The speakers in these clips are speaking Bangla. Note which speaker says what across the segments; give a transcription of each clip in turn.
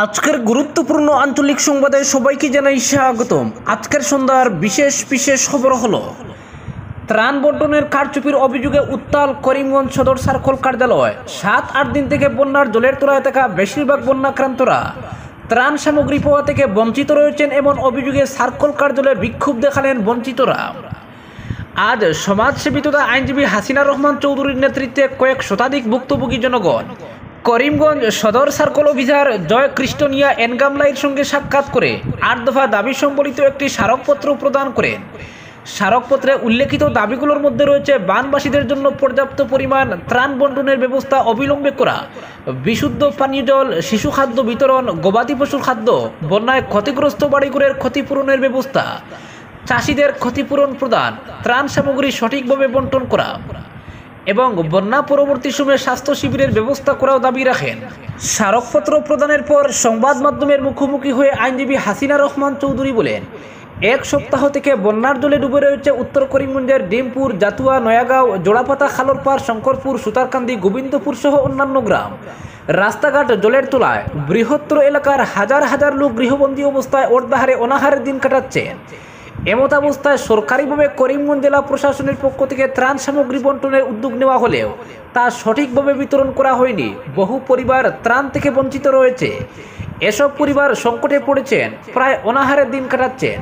Speaker 1: আজকের গুরুত্বপূর্ণ আঞ্চলিক সংবাদে সবাইকে জানাই স্বাগতম। আজকের সন্ধ্যার বিশেষ খবর হলো ত্রাণ বন্টনের কারচুপির অভিযোগে উত্তাল করিমগঞ্জ সদর সার্কল কার্যালয়। 7-8 দিন থেকে বন্যার জলের তলায় থাকা বেশিরভাগ বন্যাক্রান্তরা ত্রাণ সামগ্রী পাওয়া থেকে বঞ্চিত রয়েছেন এমন অভিযোগে সার্কল কার্যালয়ে বিক্ষোভ দেখালেন বঞ্চিতরা। আজ সমাজসেবী তথা আইনজীবী হাসিনা রহমান চৌধুরীর নেতৃত্বে কয়েক শতাধিক ভুক্তভোগী জনগণ করিমগঞ্জ সদর সার্কল অফিসার জয় কৃষ্ণনিয়া এনগামলাইয়ের সঙ্গে সাক্ষাৎ করে 8 দফা দাবি সম্বলিত একটি স্মারকপত্র প্রদান করেন। স্মারকপত্রে উল্লেখিত দাবিগুলোর মধ্যে রয়েছে বানবাসীদের জন্য পর্যাপ্ত পরিমাণ ত্রাণ বন্টনের ব্যবস্থা অবিলম্বে করা, বিশুদ্ধ পানীয় জল, শিশু খাদ্য বিতরণ, গবাদি পশুর খাদ্য, বন্যায় ক্ষতিগ্রস্ত বাড়িঘরের ক্ষতিপূরণের ব্যবস্থা, চাষিদের ক্ষতিপূরণ প্রদান, ত্রাণ সামগ্রী সঠিকভাবে বন্টন করা এবং বন্যা পরবর্তী সময়ে স্বাস্থ্য শিবিরের ব্যবস্থা করাও দাবি রাখেন। স্মারকপত্র প্রদানের পর সংবাদ মাধ্যমের মুখোমুখি হয়ে আইনজীবী হাসিনা রহমান চৌধুরী বলেন, 1 সপ্তাহ থেকে বন্যার জলে ডুবে রয়েছে উত্তর করিমগঞ্জের ডিমপুর, জাতুয়া, নয়াগাঁও, জোড়াপাতা, খালরপাড়, শঙ্করপুর, সুতারকান্দি, গোবিন্দপুর সহ অন্যান্য গ্রাম। রাস্তাঘাট জলের তলায়, বৃহত্তর এলাকার হাজার হাজার লোক গৃহবন্দী অবস্থায় অর্ধাহারে অনাহারে দিন কাটাচ্ছেন। এমত অবস্থায় সরকারিভাবে করিমগঞ্জ জেলা প্রশাসনের পক্ষ থেকে ত্রাণ সামগ্রী বন্টনের উদ্যোগ নেওয়া হলেও তা সঠিকভাবে বিতরণ করা হয়নি। বহু পরিবার ত্রাণ থেকে বঞ্চিত রয়েছে। এসব পরিবার সংকটে পড়েছেন, প্রায় অনাহারে দিন কাটাচ্ছেন।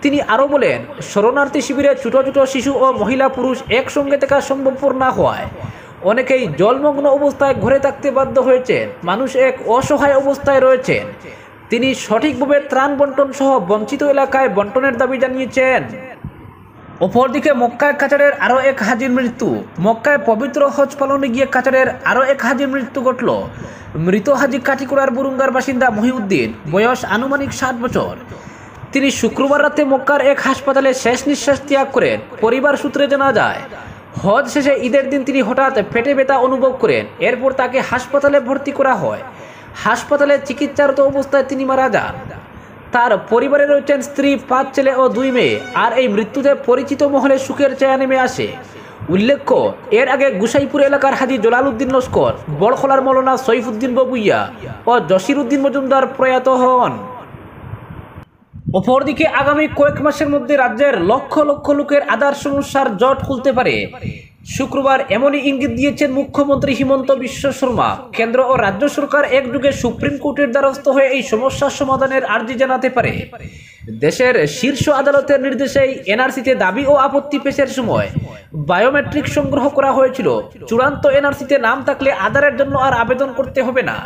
Speaker 1: তিনি আরও বলেন, শরণার্থী শিবিরে ছোট ছোট শিশু ও মহিলা পুরুষ একসঙ্গে থাকা সম্ভবপর না হওয়ায় অনেকেই জলমগ্ন অবস্থায় ঘরে থাকতে বাধ্য হয়েছেন। মানুষ এক অসহায় অবস্থায় রয়েছেন। তিনি সঠিকভাবে ত্রাণ বন্টন সহ বঞ্চিত এলাকায় বন্টনের দাবি জানিয়েছেন। অপরদিকে মক্কায় কাচারের আরও এক হাজির মৃত্যু। মক্কায় পবিত্র হজ পালনে গিয়ে কাচারের আরও এক হাজির মৃত্যু ঘটল। মৃত হাজি কাটিকুড়ার বুরুঙ্গার বাসিন্দা মহিউদ্দিন, বয়স আনুমানিক 7 বছর। তিনি শুক্রবার রাতে মক্কার এক হাসপাতালে শেষ নিঃশ্বাস ত্যাগ করেন। পরিবার সূত্রে জানা যায়, হজ শেষে ঈদের দিন তিনি হঠাৎ পেটে ব্যথা অনুভব করেন। এরপর তাকে হাসপাতালে ভর্তি করা হয়। হাসপাতালে চিকিৎসারত অবস্থায় তিনি মারা যান। তার পরিবারে রয়েছেন স্ত্রী, 5 ছেলে ও 2 মেয়ে। আর এই মৃত্যুতে পরিচিত মহলে সুখের ছায়া নেমে আসে। উল্লেখ্য, এর আগে গুসাইপুর এলাকার হাজি জলাল উদ্দিন লস্কর, বড়খলার মৌলানা সৈফুদ্দিন ববুইয়া ও জসির উদ্দিন মজুমদার প্রয়াত হন। অপরদিকে আগামী কয়েক মাসের মধ্যে রাজ্যের লক্ষ লক্ষ লোকের আধার সমস্যার জট খুলতে পারে। শুক্রবার এমনই ইঙ্গিত দিয়েছেন মুখ্যমন্ত্রী হিমন্ত বিশ্ব শর্মা। কেন্দ্র ও রাজ্য সরকার একযোগে সুপ্রিম কোর্টের দ্বারস্থ হয়ে এই সমস্যার সমাধানের আর্জি জানাতে পারে। দেশের শীর্ষ আদালতের নির্দেশেই এনআরসিতে দাবি ও আপত্তি পেশের সময় বায়োমেট্রিক সংগ্রহ করা হয়েছিল। চূড়ান্ত এনআরসিতে নাম থাকলে আধারের জন্য আর আবেদন করতে হবে না।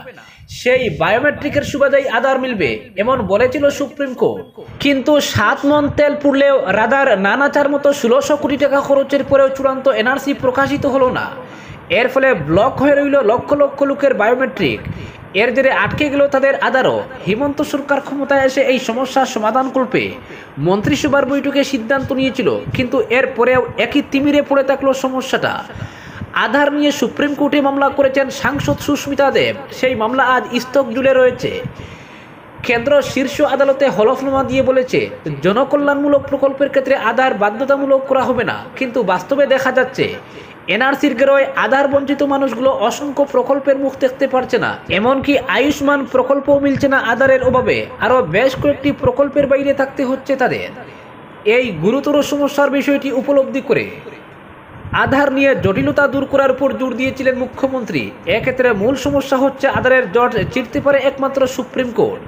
Speaker 1: সেই বায়োমেট্রিকের সুবাদেই আধার মিলবে, এমন বলেছিল সুপ্রিম কোর্ট। কিন্তু 7 মণ তেল পুড়লেও রাধার নানাচার মতো 1600 কোটি টাকা খরচের পরেও চূড়ান্ত এনআরসি প্রকাশিত হলো না। এর ফলে ব্লক হয়ে রইল লক্ষ লক্ষ লোকের বায়োমেট্রিক। এর জেরে আটকে গেল তাদের আধারও। হিমন্ত সরকার ক্ষমতায় এসে এই সমস্যার সমাধান করবে মন্ত্রিসভার বৈঠকে সিদ্ধান্ত নিয়েছিল, কিন্তু এর পরেও একই তিমিরে পড়ে থাকলো সমস্যাটা। আধার নিয়ে সুপ্রিম কোর্টে মামলা করেছেন সাংসদ সুস্মিতা দেব। সেই মামলা আজ স্থগিত ঝুলে রয়েছে। কেন্দ্র শীর্ষ আদালতে হলফনামা দিয়ে বলেছে, জনকল্যাণমূলক প্রকল্পের ক্ষেত্রে আধার বাধ্যতামূলক করা হবে না। কিন্তু বাস্তবে দেখা যাচ্ছে এনআরসির গেরোয় আধার বঞ্চিত মানুষগুলো অসংখ্য প্রকল্পের মুখ দেখতে পারছে না। এমনকি আয়ুষ্মান প্রকল্পও মিলছে না আধারের অভাবে। আরও বেশ কয়েকটি প্রকল্পের বাইরে থাকতে হচ্ছে তাদের। এই গুরুতর সমস্যার বিষয়টি উপলব্ধি করে আধার নিয়ে জটিলতা দূর করার উপর জোর দিয়েছিলেন মুখ্যমন্ত্রী। এক্ষেত্রে মূল সমস্যা হচ্ছে আধারের জট চিরতে পারে একমাত্র সুপ্রিম কোর্ট।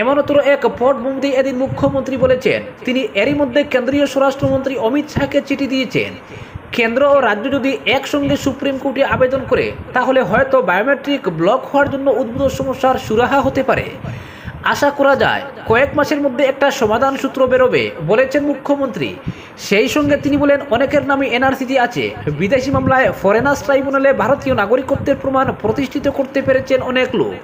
Speaker 1: এমনতর এক পটভূমিতে এদিন মুখ্যমন্ত্রী বলেছেন, তিনি এরই মধ্যে কেন্দ্রীয় স্বরাষ্ট্রমন্ত্রী অমিত শাহকে চিঠি দিয়েছেন। কেন্দ্র ও রাজ্য যদি একসঙ্গে সুপ্রিম কোর্টে আবেদন করে, তাহলে হয়তো বায়োমেট্রিক ব্লক হওয়ার জন্য উদ্ভূত সমস্যার সুরাহা হতে পারে। আশা করা যায় কয়েক মাসের মধ্যে একটা সমাধান সূত্র বেরোবে, বলেছেন মুখ্যমন্ত্রী। সেই সঙ্গে তিনি বলেন, অনেকের নামে এনআরসিতে আছে। বিদেশি মামলায় ফরেনার্স ট্রাইব্যুনালে ভারতীয় নাগরিকত্বের প্রমাণ প্রতিষ্ঠিত করতে পেরেছেন অনেক লোক।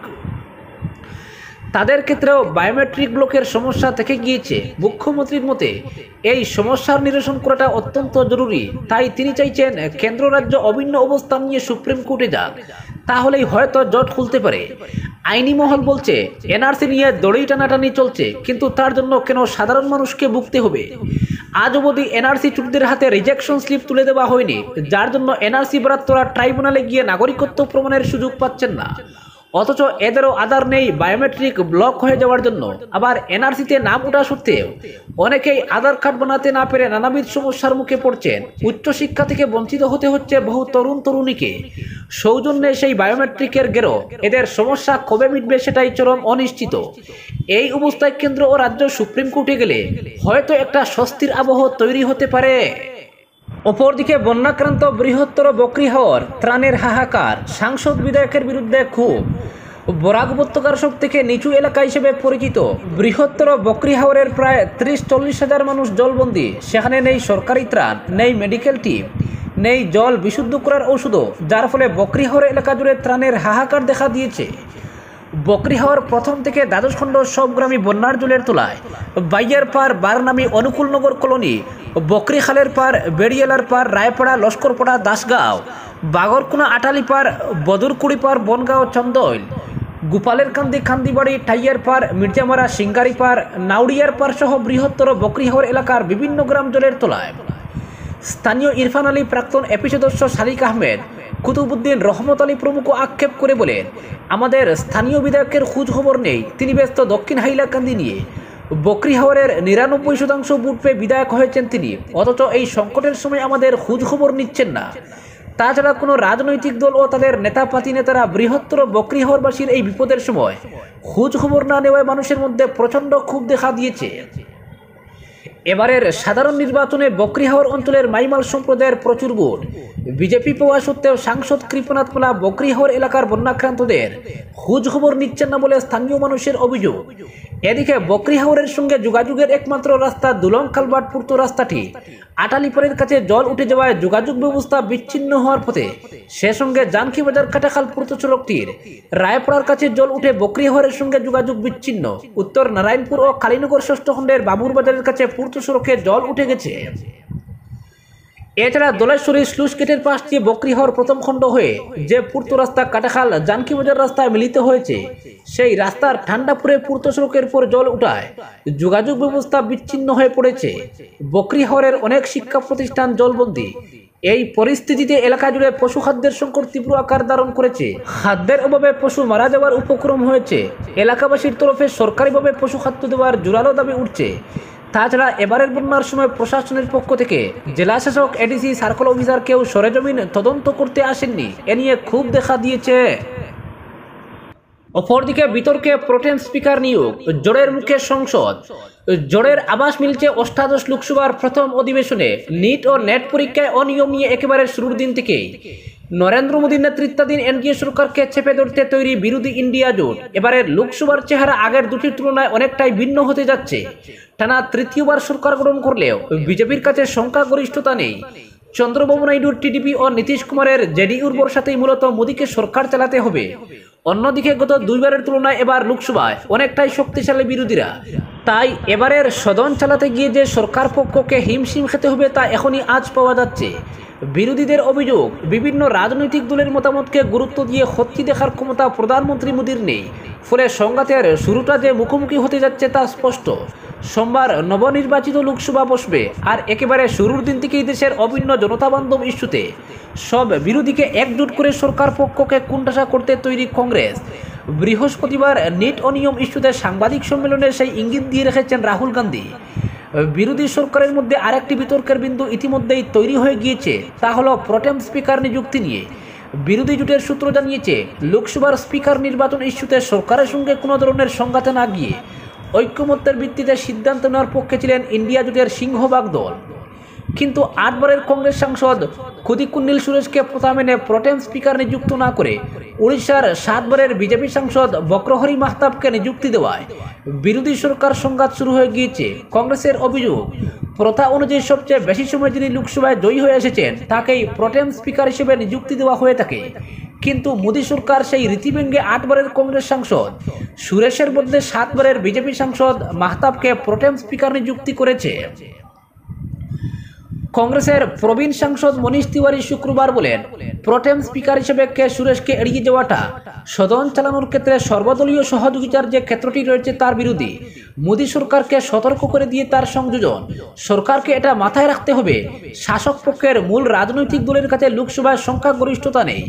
Speaker 1: তাদের ক্ষেত্রেও বায়োমেট্রিক ব্লকের সমস্যা থেকে গিয়েছে। মুখ্যমন্ত্রীর মতে এই সমস্যার নিরসন করাটা অত্যন্ত জরুরি। তাই তিনি চাইছেন কেন্দ্র রাজ্য অভিন্ন অবস্থান নিয়ে সুপ্রিম কোর্টে যাক, তাহলেই হয়তো জট খুলতে পারে। আইনি মহল বলছে, এনআরসি নিয়ে দড়ি টানাটানি চলছে, কিন্তু তার জন্য কেন সাধারণ মানুষকে ভুগতে হবে? আজ অবধি এনআরসি চুক্তিদের হাতে রিজেকশন স্লিপ তুলে দেওয়া হয়নি, যার জন্য এনআরসি প্রার্থীরা ট্রাইব্যুনালে গিয়ে নাগরিকত্ব প্রমাণের সুযোগ পাচ্ছেন না। অথচ এদেরও আধার নেই বায়োমেট্রিক ব্লক হয়ে যাওয়ার জন্য। আবার এনআরসিতে নাম ওঠা সত্ত্বেও অনেকেই আধার কার্ড বানাতে না পেরে নানাবিধ সমস্যার মুখে পড়ছেন। উচ্চশিক্ষা থেকে বঞ্চিত হতে হচ্ছে বহু তরুণ তরুণীকে। সৌজন্যে সেই বায়োমেট্রিকের গেরো এদের সমস্যা কবে মিটবে সেটাই চরম অনিশ্চিত। এই অবস্থায় কেন্দ্র ও রাজ্য সুপ্রিম কোর্টে গেলে হয়তো একটা স্বস্তির আবহ তৈরি হতে পারে। অপরদিকে বন্যাক্রান্ত বৃহত্তর বকরিহাওর ত্রাণের হাহাকার, সাংসদ বিধায়কের বিরুদ্ধে ক্ষোভ। বরাক উপত্যকার সব থেকে নিচু এলাকা হিসেবে পরিচিত বৃহত্তর বকরিহাওরের প্রায় 30-40 হাজার মানুষ জলবন্দী। সেখানে নেই সরকারি ত্রাণ, নেই মেডিকেল টিম, নেই জল বিশুদ্ধ করার ঔষধও, যার ফলে বকরিহাওর এলাকা জুড়ে ত্রাণের হাহাকার দেখা দিয়েছে। বকরিহাওর প্রথম থেকে দ্বাদশ খণ্ড সব গ্রামই বন্যার জলের তোলায়। বাইয়ার পার, বারনামী, অনুকূলনগর কলোনি, বকরিখালের পার, বেড়িয়ালার পার, রায়পাড়া, লস্করপাড়া, দাসগাঁও, বাগরকুনা, আটালি পার, বদরকুড়ি পার, বনগাঁও, চন্দইল, গোপালের কান্দি, খান্দিবাড়ি, টাইয়ার পার, মির্জামারা, সিঙ্গারি পার, নাউড়িয়ার পার সহ বৃহত্তর বকরিহাওর এলাকার বিভিন্ন গ্রাম জলের তোলায়। স্থানীয় ইরফান আলী, প্রাক্তন এপি সদস্য শালিক আহমেদ, কুতুবুদ্দিন, রহমত আলী প্রমুখ আক্ষেপ করে বলেন, আমাদের স্থানীয় বিধায়কের খোঁজ খবর নেই, তিনি ব্যস্ত দক্ষিণ হাইলাকান্দি নিয়ে। বকরিহাওরের 99% ভোট পেয়ে বিধায়ক হয়েছেন তিনি, অথচ এই সংকটের সময় আমাদের খোঁজ খবর নিচ্ছেন না। তাছাড়া কোনো রাজনৈতিক দল ও তাদের নেতাপাতি নেতারা বৃহত্তর বকরিহাওরবাসীর এই বিপদের সময় খোঁজ খবর না নেওয়ায় মানুষের মধ্যে প্রচণ্ড ক্ষোভ দেখা দিয়েছে। এবারের সাধারণ নির্বাচনে বকরিহাওর অঞ্চলের মাইমাল সম্প্রদায়ের প্রচুর ভোট। বিজেপি পাওয়া সত্ত্বেও সাংসদ কৃপনাথ মোলা বকরিহাওর এলাকার বন্যাক্রান্তদের খোঁজ খবর নিচ্ছেন না বলে স্থানীয় মানুষের অভিযোগ। এদিকে বকরিহাওরের সঙ্গে যোগাযোগের একমাত্র রাস্তা দুলং কালবাট পূর্ত রাস্তাটি আটালিপাড়ের কাছে জল উঠে যাওয়ায় যোগাযোগ ব্যবস্থা বিচ্ছিন্ন হওয়ার পথে। সে সঙ্গে জানকিবাজার কাটাখাল পূর্ত সড়কটির রায়পাড়ার কাছে জল উঠে বকরিহাওরের সঙ্গে যোগাযোগ বিচ্ছিন্ন। উত্তর নারায়ণপুর ও কালীনগর ষষ্ঠ খণ্ডের বাবুরবাজারের কাছে পূর্ত সড়কে জল উঠে গেছে। এছাড়া দোলেশ্বরী স্লুইস গেটের পাশ দিয়ে বকরিহাওর প্রথম খণ্ড হয়ে যে পূর্ত রাস্তা কাটাখাল জানকিবাজার রাস্তায় মিলিত হয়েছে, সেই রাস্তার ঠান্ডাপুরে পূর্ত সড়কের পর জল উঠায় যোগাযোগ ব্যবস্থা বিচ্ছিন্ন হয়ে পড়েছে। বকরিহাওরের অনেক শিক্ষা প্রতিষ্ঠান জলবন্দী। এই পরিস্থিতিতে এলাকা জুড়ে পশু খাদ্যের সংকট তীব্র আকার ধারণ করেছে। খাদ্যের অভাবে পশু মারা যাওয়ার উপক্রম হয়েছে। এলাকাবাসীর তরফে সরকারিভাবে পশু খাদ্য দেওয়ার জোরালো দাবি উঠছে। তাছাড়া এবারের বন্যার সময় প্রশাসনের পক্ষ থেকে জেলা শাসক, এডিসি, সার্কেল অফিসার কেউ সরেজমিন তদন্ত করতে আসেননি। এ নিয়ে ক্ষোভ দেখা দিয়েছে। অপরদিকে বিতর্কে প্রোটেম স্পিকার নিয়োগ, জোরের মুখে সংসদ। জোরের আভাস মিলছে অষ্টাদশ লোকসভার প্রথম অধিবেশনে। নিট ও নেট পরীক্ষায় অনিয়ম নিয়ে একেবারে শুরুর দিন থেকেই নরেন্দ্র মোদীর নেতৃত্বাধীন এনডিএ সরকারকে চেপে ধরতে তৈরি বিরোধী ইন্ডিয়া জোট। এবারের লোকসভার চেহারা আগের দুটির তুলনায় অনেকটাই ভিন্ন হতে যাচ্ছে। টানা তৃতীয়বার সরকার গঠন করলেও বিজেপির কাছে সংখ্যাগরিষ্ঠতা নেই। চন্দ্রবাবু নাইডুর টিডিপি ও নীতিশ কুমারের জেডিইউর বর্ষাতেই মূলত মোদীকে সরকার চালাতে হবে। অন্যদিকে গত দুইবারের তুলনায় এবার লোকসভায় অনেকটাই শক্তিশালী বিরোধীরা। তাই এবারের সদন চালাতে গিয়ে যে সরকার পক্ষকে হিমশিম খেতে হবে তা এখনই আজ পাওয়া যাচ্ছে। বিরোধীদের অভিযোগ, বিভিন্ন রাজনৈতিক দলের মতামতকে গুরুত্ব দিয়ে খতিয়ে দেখার ক্ষমতা প্রধানমন্ত্রী মোদীর নেই। ফলে সংঘাতের শুরুটা যে মুখোমুখি হতে যাচ্ছে তা স্পষ্ট। সোমবার নবনির্বাচিত লোকসভা বসবে, আর একেবারে শুরুর দিন থেকেই দেশের অভিন্ন জনতাবান্ধব ইস্যুতে সব বিরোধীকে একজোট করে সরকার পক্ষকে কোণঠাসা করতে তৈরি কংগ্রেস। বৃহস্পতিবার নিট অনিয়ম ইস্যুতে সাংবাদিক সম্মেলনে সেই ইঙ্গিত দিয়ে রেখেছেন রাহুল গান্ধী। বিরোধী সরকারের মধ্যে আরেকটি বিতর্কের বিন্দু ইতিমধ্যেই তৈরি হয়ে গিয়েছে, তা হলো প্রোটেম স্পিকার নিযুক্তি নিয়ে। বিরোধী জোটের সূত্র জানিয়েছে, লোকসভার স্পিকার নির্বাচন ইস্যুতে সরকারের সঙ্গে কোনো ধরনের সংঘাতে না গিয়ে ঐক্যমত্যের ভিত্তিতে সিদ্ধান্ত নেওয়ার পক্ষে ছিলেন ইন্ডিয়া জোটের সিংহভাগ দল। কিন্তু 8 বারের কংগ্রেস সাংসদ কুদিকুন্নিল সুরেশকে প্রথা মেনে প্রোটেম স্পিকার নিযুক্ত না করে উড়িষ্যার 7 বারের বিজেপি সাংসদ বক্রহরি মাহতাবকে নিযুক্তি দেওয়ায় বিরোধী সরকার সংঘাত শুরু হয়ে গিয়েছে। কংগ্রেসের অভিযোগ, প্রথা অনুযায়ী সবচেয়ে বেশি সময় যিনি লোকসভায় জয়ী হয়ে এসেছেন তাকেই প্রোটেম স্পিকার হিসেবে নিযুক্তি দেওয়া হয়ে থাকে। কিন্তু মোদী সরকার সেই রীতিভেঙ্গে 8 বারের কংগ্রেস সাংসদ সুরেশের বদলে 7 বারের বিজেপি সাংসদ মাহতাবকে প্রোটেম স্পিকার নিযুক্তি করেছে। কংগ্রেসের প্রবীণ সাংসদ মনীষ তিওয়ারি শুক্রবার বলেন, প্রোটেম স্পিকার হিসেবে কে সুরেশকে এড়িয়ে যাওয়াটা সদন চালানোর ক্ষেত্রে সর্বদলীয় সহযোগিতার যে ক্ষেত্রটি রয়েছে তার বিরোধী। মোদী সরকারকে সতর্ক করে দিয়ে তার সংযোজন। সরকারকে এটা মাথায় রাখতে হবে, শাসক পক্ষের মূল রাজনৈতিক দলের কাছে লোকসভায় সংখ্যাগরিষ্ঠতা নেই।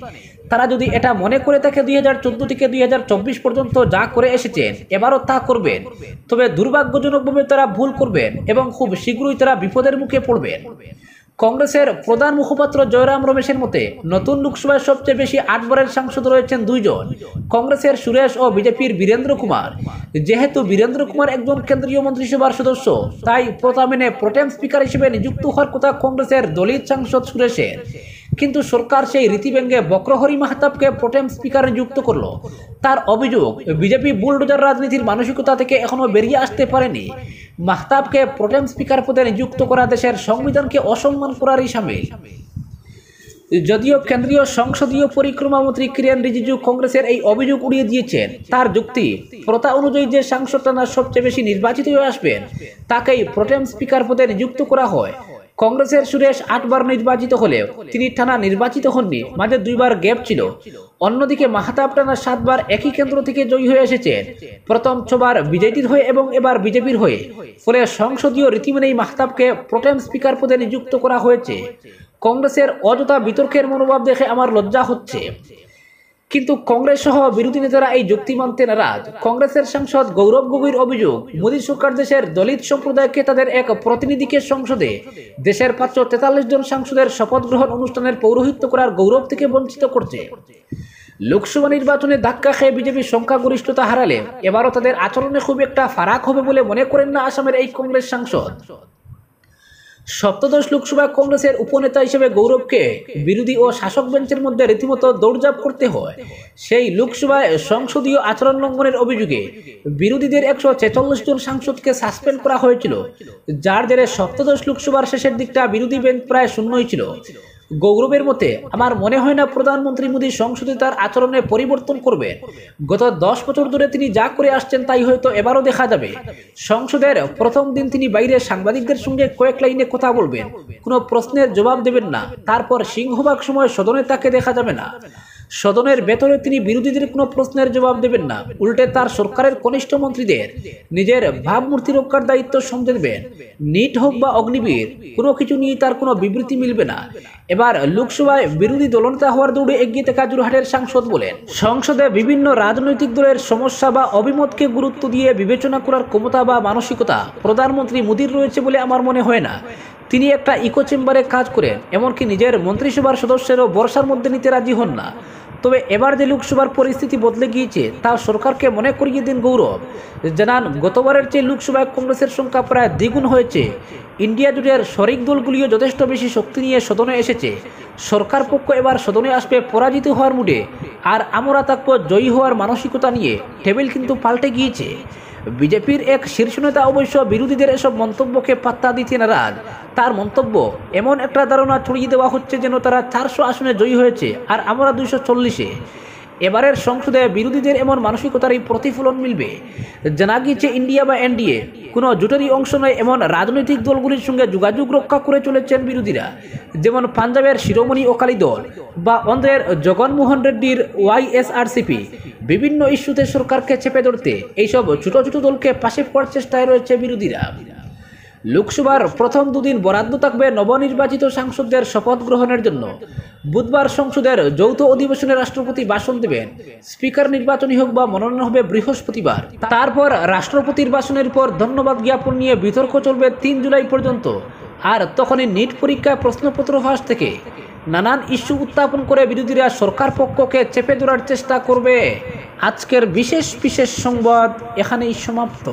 Speaker 1: তারা যদি এটা মনে করে থাকে 2014 থেকে 2024 পর্যন্ত যা করে এসেছেন এবারও তা করবেন, তবে দুর্ভাগ্যজনকভাবে তারা ভুল করবেন এবং খুব শীঘ্রই তারা বিপদের মুখে পড়বেন। কংগ্রেসের প্রধান মুখপাত্র জয়রাম রমেশের মতে নতুন লোকসভায় সবচেয়ে বেশি 8 বারের সাংসদ রয়েছেন 2 জন, কংগ্রেসের সুরেশ ও বিজেপির বীরেন্দ্র কুমার। যেহেতু বীরেন্দ্র কুমার একজন কেন্দ্রীয় মন্ত্রিসভার সদস্য, তাই প্রথমে প্রোটেম স্পিকার হিসেবে নিযুক্ত হওয়ার কথা কংগ্রেসের দলিত সাংসদ সুরেশের, কিন্তু সরকার সেই রীতি ভেঙে বক্রহরি মাহতাবকে প্রোটেম স্পিকার নিযুক্ত করলো। তার অভিযোগ, বিজেপি বুলডোজার রাজনীতির মানসিকতা থেকে এখনো বেরিয়ে আসতে পারেনি। মাহতাবকে প্রোটেম স্পিকার পদে নিযুক্ত করা দেশের সংবিধানকে অসম্মান করারই শামিল। যদিও কেন্দ্রীয় সংসদীয় পরিক্রমা মন্ত্রী কিরেন রিজিজু কংগ্রেসের এই অভিযোগ উড়িয়ে দিয়েছেন। তার যুক্তি, প্রথা অনুযায়ী যে সাংসদরা সবচেয়ে বেশি নির্বাচিত হয়ে আসবেন তাকেই প্রোটেম স্পিকার পদে নিযুক্ত করা হয়। কংগ্রেসের সুরেশ 8 বার নির্বাচিত হলেও তিনি টানা নির্বাচিত হননি, মাঝে 2 বার গ্যাপ ছিল। অন্যদিকে মাহতাব টানা 7 বার একই কেন্দ্র থেকে জয়ী হয়ে এসেছেন, প্রথম 6 বার বিজেপির হয়ে এবং এবার বিজেপির হয়ে। ফলে সংসদীয় রীতি মেনেই মাহতাবকে প্রোটেম স্পিকার পদে নিযুক্ত করা হয়েছে। কংগ্রেসের অযথা বিতর্কের মনোভাব দেখে আমার লজ্জা হচ্ছে, কিন্তু কংগ্রেস সহ বিরোধী নেতারা এই যুক্তি মানতে নারাজ। কংগ্রেসের সাংসদ গৌরব গগৈর অভিযোগ, মোদী সরকার দেশের দলিত সম্প্রদায়কে তাদের এক প্রতিনিধিকে সংসদে দেশের 543 জন সাংসদের শপথ গ্রহণ অনুষ্ঠানের পৌরোহিত্য করার গৌরব থেকে বঞ্চিত করছে। লোকসভা নির্বাচনে ধাক্কা খেয়ে বিজেপি সংখ্যাগরিষ্ঠতা হারালে এবারও তাদের আচরণে খুব একটা ফারাক হবে বলে মনে করেন না আসামের এই কংগ্রেস সাংসদ। সপ্তদশ লোকসভায় কংগ্রেসের উপনেতা হিসেবে গৌরবকে বিরোধী ও শাসক বেঞ্চের মধ্যে রীতিমতো দৌড়ঝাঁপ করতে হয়। সেই লোকসভায় সংসদীয় আচরণ লঙ্ঘনের অভিযোগে বিরোধীদের 146 জন সাংসদকে সাসপেন্ড করা হয়েছিল, যার জেরে সপ্তদশ লোকসভার শেষের দিকটা বিরোধী বেঞ্চ প্রায় শূন্যই ছিল। গৌরবের মতে, আমার মনে হয় না প্রধানমন্ত্রী মোদী সংসদে তার আচরণে পরিবর্তন করবেন। গত 10 বছর ধরে তিনি যা করে আসছেন তাই হয়তো এবারও দেখা যাবে। সংসদের প্রথম দিন তিনি বাইরে সাংবাদিকদের সঙ্গে কয়েক লাইনে কথা বলবেন, কোনো প্রশ্নের জবাব দেবেন না। তারপর সিংহভাগ সময় সদনে তাকে দেখা যাবে না। সদনের ভেতরে তিনি বিরোধীদের কোনো প্রশ্নের জবাব দেবেন না, উল্টে তার সরকারের কনিষ্ঠ মন্ত্রীদের নিজের ভাবমূর্তি রক্ষার দায়িত্ব সমঝে দেবেন। নিট হোক বা অগ্নিবীর, কোনো কিছু নিয়ে তার কোনো বিবৃতি মিলবে না। এবার লোকসভায় বিরোধী দলনেতা হওয়ার দৌড়ে এগিয়ে থাকা যোরহাটের সাংসদ বলেন, সংসদে বিভিন্ন রাজনৈতিক দলের সমস্যা বা অভিমতকে গুরুত্ব দিয়ে বিবেচনা করার ক্ষমতা বা মানসিকতা প্রধানমন্ত্রী মোদীর রয়েছে বলে আমার মনে হয় না। তিনি একটা ইকো চেম্বারে কাজ করেন, এমনকি নিজের মন্ত্রিসভার সদস্যেরও বর্ষার মধ্যে নিতে রাজি হন না। তবে এবার যে লোকসভার পরিস্থিতি বদলে গিয়েছে তা সরকারকে মনে করিয়ে দিন গৌরব। জানান, গতবারের চেয়ে লোকসভায় কংগ্রেসের সংখ্যা প্রায় দ্বিগুণ হয়েছে। ইন্ডিয়া জোটের শরিক দলগুলিও যথেষ্ট বেশি শক্তি নিয়ে সদনে এসেছে। সরকার পক্ষ এবার সদনে আসবে পরাজিত হওয়ার মুডে, আর আমরা থাকবো জয়ী হওয়ার মানসিকতা নিয়ে। টেবিল কিন্তু পাল্টে গিয়েছে। বিজেপির এক শীর্ষ নেতা অবশ্য বিরোধীদের এসব মন্তব্যকে পাত্তা দিতে নারাজ। তার মন্তব্য, এমন একটা ধারণা ছড়িয়ে দেওয়া হচ্ছে যেন তারা 400 আসনে জয়ী হয়েছে আর আমরা 240-এ। এবারের সংসদে বিরোধীদের এমন মানসিকতারই প্রতিফলন মিলবে। জানা গিয়েছে, ইন্ডিয়া বা এনডিএ কোনো জোটেরই অংশ নয় এমন রাজনৈতিক দলগুলির সঙ্গে যোগাযোগ রক্ষা করে চলেছেন বিরোধীরা, যেমন পাঞ্জাবের শিরোমণি অকালি দল বা অন্ধ্রের জগনমোহন রেড্ডির ওয়াইএসআরসিপি। বিভিন্ন ইস্যুতে সরকারকে চেপে ধরতে এইসব ছোট ছোট দলকে পাশে পাওয়ার চেষ্টায় রয়েছে বিরোধীরা। লোকসভার প্রথম দুদিন বরাদ্দ থাকবে নবনির্বাচিত সাংসদদের শপথ গ্রহণের জন্য। বুধবার সংসদের যৌথ অধিবেশনে রাষ্ট্রপতি ভাষণ দেবেন। স্পিকার নির্বাচনী হোক বা মনোনয়ন হবে বৃহস্পতিবার। তারপর রাষ্ট্রপতির ভাষণের পর ধন্যবাদ জ্ঞাপন নিয়ে বিতর্ক চলবে 3 জুলাই পর্যন্ত। আর তখনই নিট পরীক্ষায় প্রশ্নপত্র ফাঁস থেকে নানান ইস্যু উত্থাপন করে বিরোধীরা সরকার পক্ষকে চেপে ধরার চেষ্টা করবে। আজকের বিশেষ সংবাদ এখানেই সমাপ্ত।